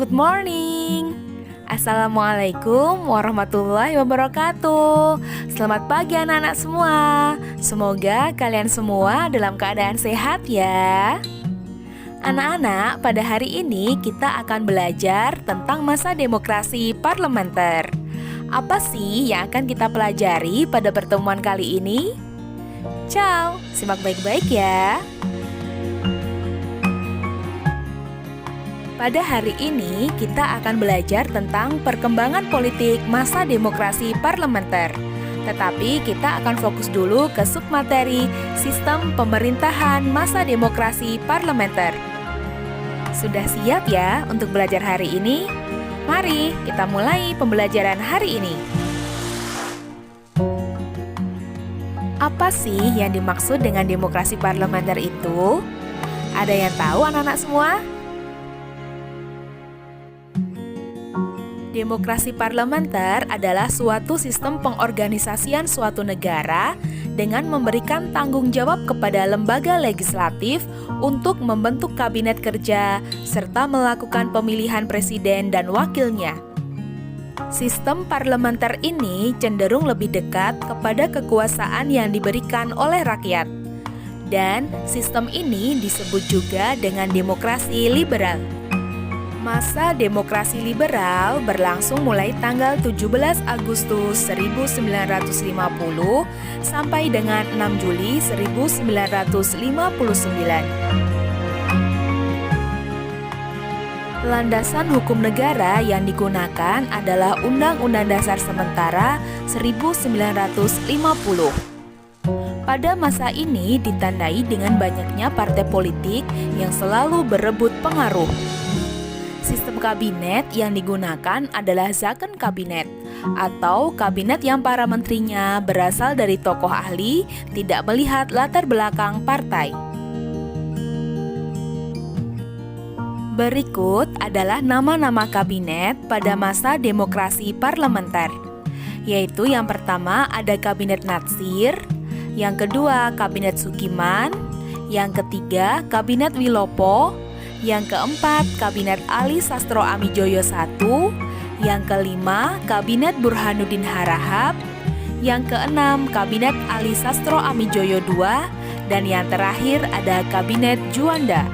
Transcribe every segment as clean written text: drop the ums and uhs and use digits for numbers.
good morning. Assalamualaikum warahmatullahi wabarakatuh. Selamat pagi anak-anak semua. Semoga kalian semua dalam keadaan sehat ya. Anak-anak, pada hari ini kita akan belajar tentang masa demokrasi parlementer. Apa sih yang akan kita pelajari pada pertemuan kali ini? Ciao, simak baik-baik ya. Pada hari ini, kita akan belajar tentang perkembangan politik masa demokrasi parlementer. Tetapi kita akan fokus dulu ke submateri sistem pemerintahan masa demokrasi parlementer. Sudah siap ya untuk belajar hari ini? Mari kita mulai pembelajaran hari ini. Apa sih yang dimaksud dengan demokrasi parlementer itu? Ada yang tahu anak-anak semua? Demokrasi parlementer adalah suatu sistem pengorganisasian suatu negara dengan memberikan tanggung jawab kepada lembaga legislatif untuk membentuk kabinet kerja serta melakukan pemilihan presiden dan wakilnya. Sistem parlementer ini cenderung lebih dekat kepada kekuasaan yang diberikan oleh rakyat. Dan sistem ini disebut juga dengan demokrasi liberal. Masa demokrasi liberal berlangsung mulai tanggal 17 Agustus 1950 sampai dengan 6 Juli 1959. Landasan hukum negara yang digunakan adalah Undang-Undang Dasar Sementara 1950. Pada masa ini ditandai dengan banyaknya partai politik yang selalu berebut pengaruh. Sistem kabinet yang digunakan adalah Zakon Kabinet atau kabinet yang para menterinya berasal dari tokoh ahli tidak melihat latar belakang partai. Berikut adalah nama-nama kabinet pada masa demokrasi parlementer, yaitu yang pertama ada Kabinet Natsir, yang kedua Kabinet Sukiman, yang ketiga Kabinet Wilopo, yang keempat, Kabinet Ali Sastro Amijoyo I. Yang kelima, Kabinet Burhanuddin Harahap. Yang keenam, Kabinet Ali Sastro Amijoyo II. Dan yang terakhir ada Kabinet Juanda.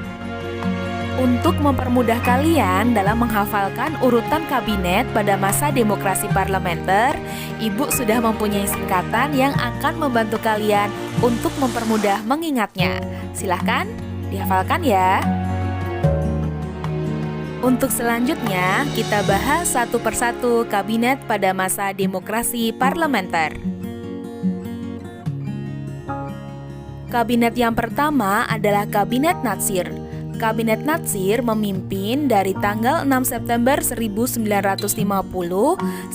Untuk mempermudah kalian dalam menghafalkan urutan kabinet pada masa demokrasi parlementer, Ibu sudah mempunyai singkatan yang akan membantu kalian untuk mempermudah mengingatnya. Silahkan dihafalkan ya. Untuk selanjutnya, kita bahas satu persatu kabinet pada masa demokrasi parlementer. Kabinet yang pertama adalah Kabinet Natsir. Kabinet Natsir memimpin dari tanggal 6 September 1950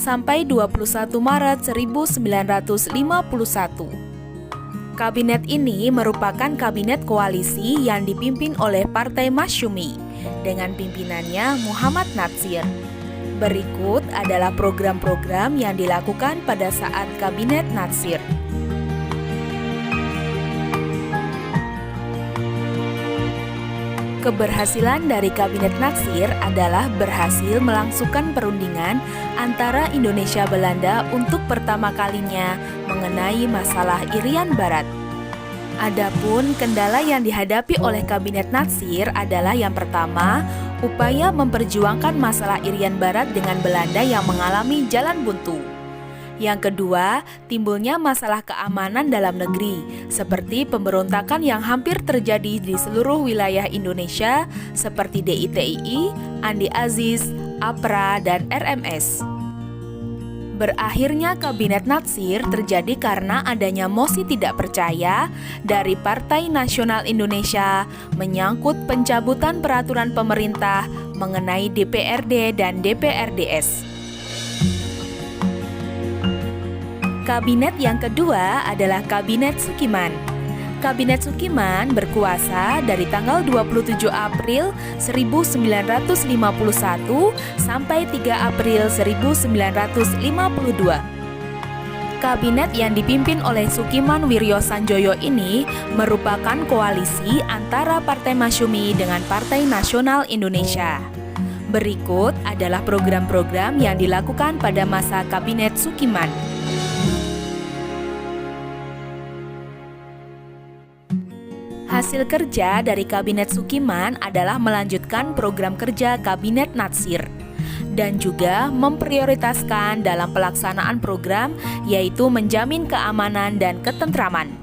sampai 21 Maret 1951. Kabinet ini merupakan kabinet koalisi yang dipimpin oleh Partai Masyumi dengan pimpinannya Muhammad Natsir. Berikut adalah program-program yang dilakukan pada saat Kabinet Natsir. Keberhasilan dari Kabinet Natsir adalah berhasil melangsungkan perundingan antara Indonesia Belanda untuk pertama kalinya mengenai masalah Irian Barat. Adapun kendala yang dihadapi oleh Kabinet Natsir adalah yang pertama, upaya memperjuangkan masalah Irian Barat dengan Belanda yang mengalami jalan buntu. Yang kedua, timbulnya masalah keamanan dalam negeri, seperti pemberontakan yang hampir terjadi di seluruh wilayah Indonesia, seperti DITII, Andi Aziz, APRA, dan RMS. Berakhirnya Kabinet Natsir terjadi karena adanya mosi tidak percaya dari Partai Nasional Indonesia menyangkut pencabutan peraturan pemerintah mengenai DPRD dan DPRDS. Kabinet yang kedua adalah Kabinet Sukiman. Kabinet Sukiman berkuasa dari tanggal 27 April 1951 sampai 3 April 1952. Kabinet yang dipimpin oleh Sukiman Wiryo Sanjoyo ini merupakan koalisi antara Partai Masyumi dengan Partai Nasional Indonesia. Berikut adalah program-program yang dilakukan pada masa Kabinet Sukiman. Hasil kerja dari Kabinet Sukiman adalah melanjutkan program kerja Kabinet Natsir dan juga memprioritaskan dalam pelaksanaan program, yaitu menjamin keamanan dan ketentraman.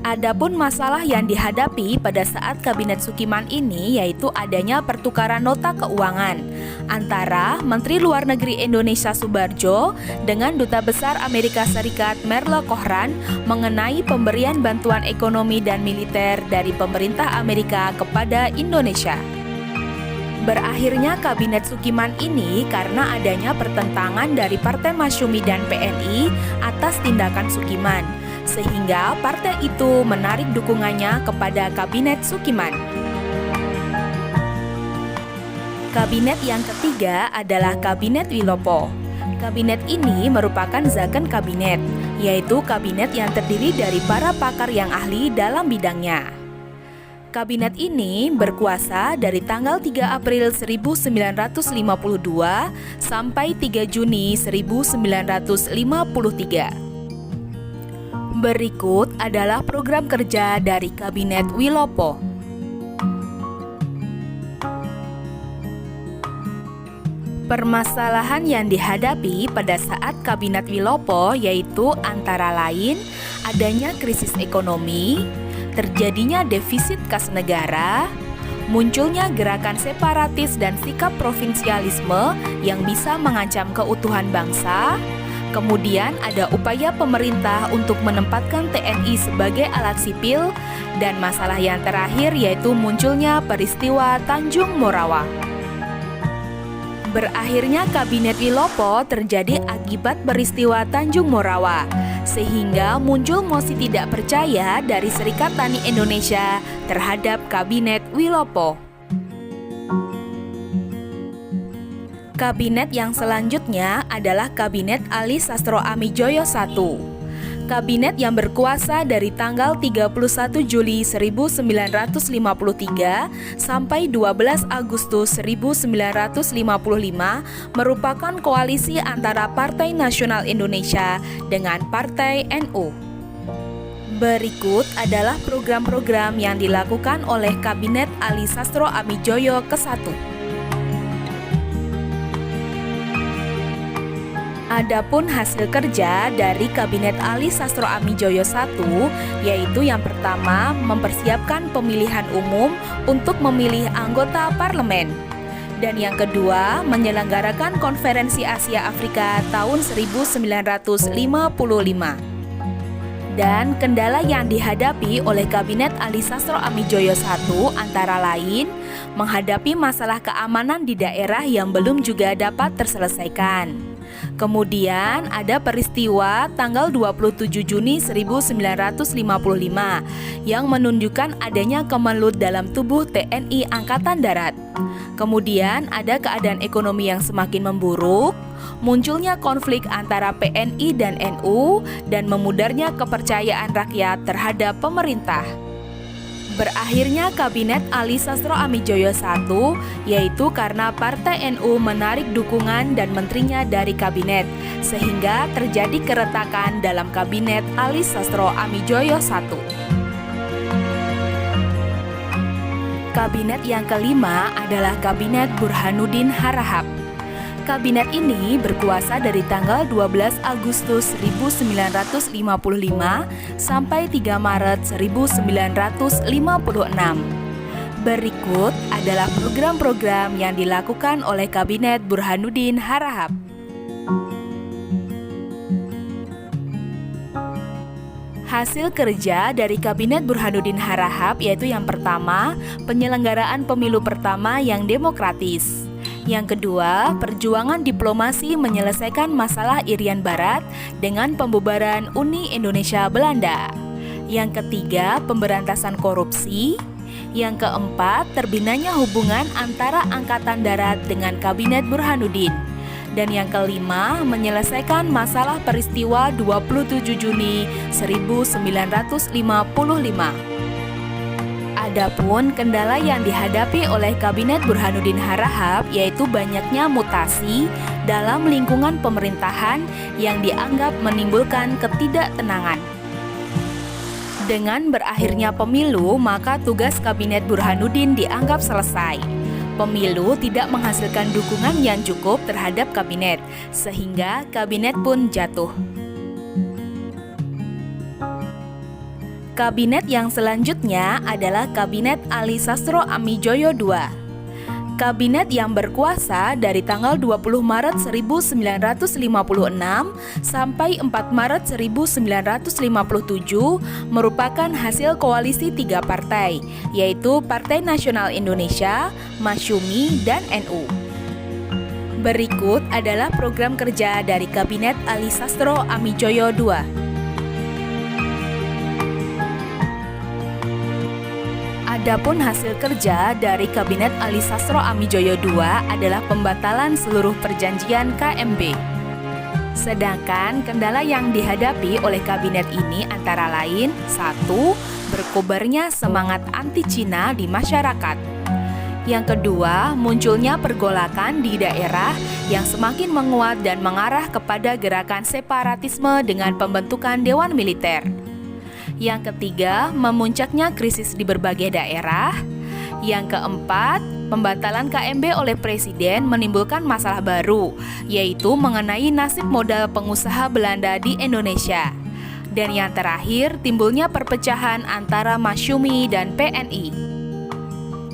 Adapun masalah yang dihadapi pada saat Kabinet Sukiman ini yaitu adanya pertukaran nota keuangan antara Menteri Luar Negeri Indonesia Subarjo dengan Duta Besar Amerika Serikat Merle Kohran mengenai pemberian bantuan ekonomi dan militer dari pemerintah Amerika kepada Indonesia. Berakhirnya Kabinet Sukiman ini karena adanya pertentangan dari Partai Masyumi dan PNI atas tindakan Sukiman, sehingga partai itu menarik dukungannya kepada Kabinet Sukiman. Kabinet yang ketiga adalah Kabinet Wilopo. Kabinet ini merupakan zakon kabinet, yaitu kabinet yang terdiri dari para pakar yang ahli dalam bidangnya. Kabinet ini berkuasa dari tanggal 3 April 1952 sampai 3 Juni 1953. Berikut adalah program kerja dari Kabinet Wilopo. Permasalahan yang dihadapi pada saat Kabinet Wilopo yaitu antara lain adanya krisis ekonomi, terjadinya defisit kas negara, munculnya gerakan separatis dan sikap provinsialisme yang bisa mengancam keutuhan bangsa. Kemudian ada upaya pemerintah untuk menempatkan TNI sebagai alat sipil, dan masalah yang terakhir yaitu munculnya peristiwa Tanjung Morawa. Berakhirnya Kabinet Wilopo terjadi akibat peristiwa Tanjung Morawa, sehingga muncul mosi tidak percaya dari Serikat Tani Indonesia terhadap Kabinet Wilopo. Kabinet yang selanjutnya adalah Kabinet Ali Sastro Amijoyo I. Kabinet yang berkuasa dari tanggal 31 Juli 1953 sampai 12 Agustus 1955 merupakan koalisi antara Partai Nasional Indonesia dengan Partai NU. Berikut adalah program-program yang dilakukan oleh Kabinet Ali Sastro Amijoyo ke-1. Adapun hasil kerja dari Kabinet Ali Sastro Amijoyo I yaitu yang pertama mempersiapkan pemilihan umum untuk memilih anggota parlemen, dan yang kedua menyelenggarakan Konferensi Asia Afrika tahun 1955. Dan kendala yang dihadapi oleh Kabinet Ali Sastro Amijoyo I antara lain menghadapi masalah keamanan di daerah yang belum juga dapat terselesaikan. Kemudian ada peristiwa tanggal 27 Juni 1955 yang menunjukkan adanya kemelut dalam tubuh TNI Angkatan Darat. Kemudian ada keadaan ekonomi yang semakin memburuk, munculnya konflik antara PNI dan NU, dan memudarnya kepercayaan rakyat terhadap pemerintah. Berakhirnya Kabinet Ali Sastro Amijoyo I yaitu karena Partai NU menarik dukungan dan menterinya dari kabinet, sehingga terjadi keretakan dalam Kabinet Ali Sastro Amijoyo I. Kabinet yang kelima adalah Kabinet Burhanuddin Harahap. Kabinet ini berkuasa dari tanggal 12 Agustus 1955 sampai 3 Maret 1956. Berikut adalah program-program yang dilakukan oleh Kabinet Burhanuddin Harahap. Hasil kerja dari Kabinet Burhanuddin Harahap yaitu yang pertama, penyelenggaraan pemilu pertama yang demokratis. Yang kedua, perjuangan diplomasi menyelesaikan masalah Irian Barat dengan pembubaran Uni Indonesia Belanda. Yang ketiga, pemberantasan korupsi. Yang keempat, terbinanya hubungan antara Angkatan Darat dengan Kabinet Burhanuddin. Dan yang kelima, menyelesaikan masalah peristiwa 27 Juni 1955. Adapun kendala yang dihadapi oleh Kabinet Burhanuddin Harahap yaitu banyaknya mutasi dalam lingkungan pemerintahan yang dianggap menimbulkan ketidaktenangan. Dengan berakhirnya pemilu, maka tugas Kabinet Burhanuddin dianggap selesai. Pemilu tidak menghasilkan dukungan yang cukup terhadap kabinet, sehingga kabinet pun jatuh. Kabinet yang selanjutnya adalah Kabinet Ali Sastro Amijoyo II. Kabinet yang berkuasa dari tanggal 20 Maret 1956 sampai 4 Maret 1957 merupakan hasil koalisi 3 partai, yaitu Partai Nasional Indonesia, Masyumi, dan NU. Berikut adalah program kerja dari Kabinet Ali Sastro Amijoyo II. Adapun hasil kerja dari Kabinet Ali Sastro Amijoyo II adalah pembatalan seluruh perjanjian KMB. Sedangkan kendala yang dihadapi oleh kabinet ini antara lain 1. Berkobarnya semangat anti-Cina di masyarakat. Yang kedua, munculnya pergolakan di daerah yang semakin menguat dan mengarah kepada gerakan separatisme dengan pembentukan Dewan Militer. Yang ketiga, memuncaknya krisis di berbagai daerah. Yang keempat, pembatalan KMB oleh Presiden menimbulkan masalah baru, yaitu mengenai nasib modal pengusaha Belanda di Indonesia. Dan yang terakhir, timbulnya perpecahan antara Masyumi dan PNI.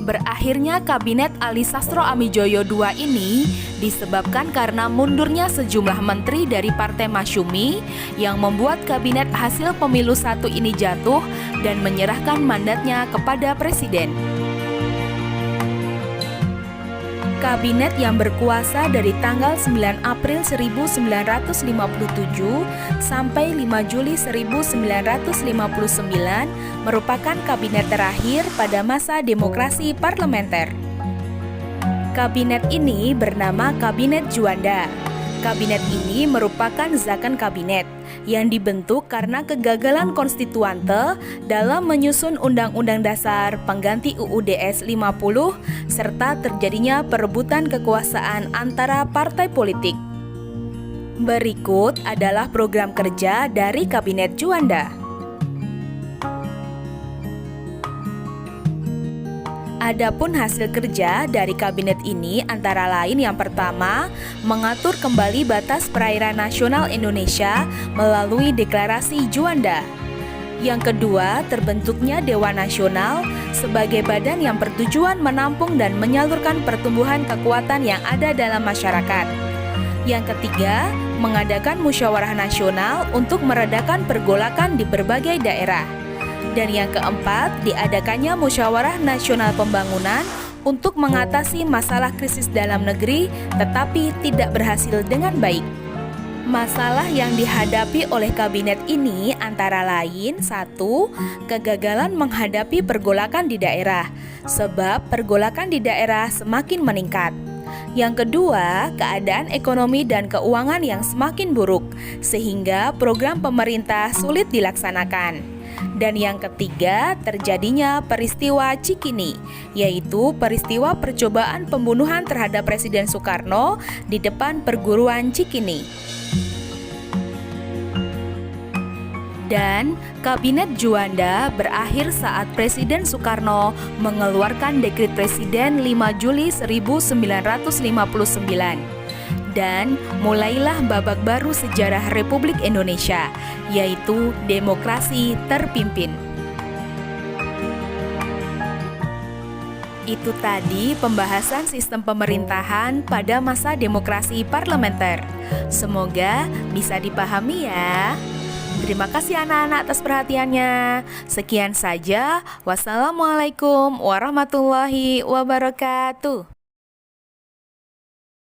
Berakhirnya Kabinet Ali Sastro Amijoyo II ini disebabkan karena mundurnya sejumlah menteri dari Partai Masyumi yang membuat kabinet hasil pemilu 1 ini jatuh dan menyerahkan mandatnya kepada Presiden. Kabinet yang berkuasa dari tanggal 9 April 1957 sampai 5 Juli 1959 merupakan kabinet terakhir pada masa demokrasi parlementer. Kabinet ini bernama Kabinet Juanda. Kabinet ini merupakan zakon kabinet yang dibentuk karena kegagalan konstituante dalam menyusun Undang-Undang Dasar pengganti UUD-S 50 serta terjadinya perebutan kekuasaan antara partai politik. Berikut adalah program kerja dari Kabinet Juanda. Adapun hasil kerja dari kabinet ini antara lain yang pertama, mengatur kembali batas perairan nasional Indonesia melalui deklarasi Juanda. Yang kedua, terbentuknya Dewan Nasional sebagai badan yang bertujuan menampung dan menyalurkan pertumbuhan kekuatan yang ada dalam masyarakat. Yang ketiga, mengadakan musyawarah nasional untuk meredakan pergolakan di berbagai daerah. Dan yang keempat, diadakannya musyawarah nasional pembangunan untuk mengatasi masalah krisis dalam negeri tetapi tidak berhasil dengan baik. Masalah yang dihadapi oleh kabinet ini antara lain 1. Kegagalan menghadapi pergolakan di daerah, sebab pergolakan di daerah semakin meningkat. Yang kedua, keadaan ekonomi dan keuangan yang semakin buruk, sehingga program pemerintah sulit dilaksanakan. Dan yang ketiga, terjadinya peristiwa Cikini, yaitu peristiwa percobaan pembunuhan terhadap Presiden Soekarno di depan perguruan Cikini. Dan Kabinet Juanda berakhir saat Presiden Soekarno mengeluarkan Dekret Presiden 5 Juli 1959. Dan mulailah babak baru sejarah Republik Indonesia, yaitu demokrasi terpimpin. Itu tadi pembahasan sistem pemerintahan pada masa demokrasi parlementer. Semoga bisa dipahami ya. Terima kasih anak-anak atas perhatiannya. Sekian saja. Wassalamualaikum warahmatullahi wabarakatuh.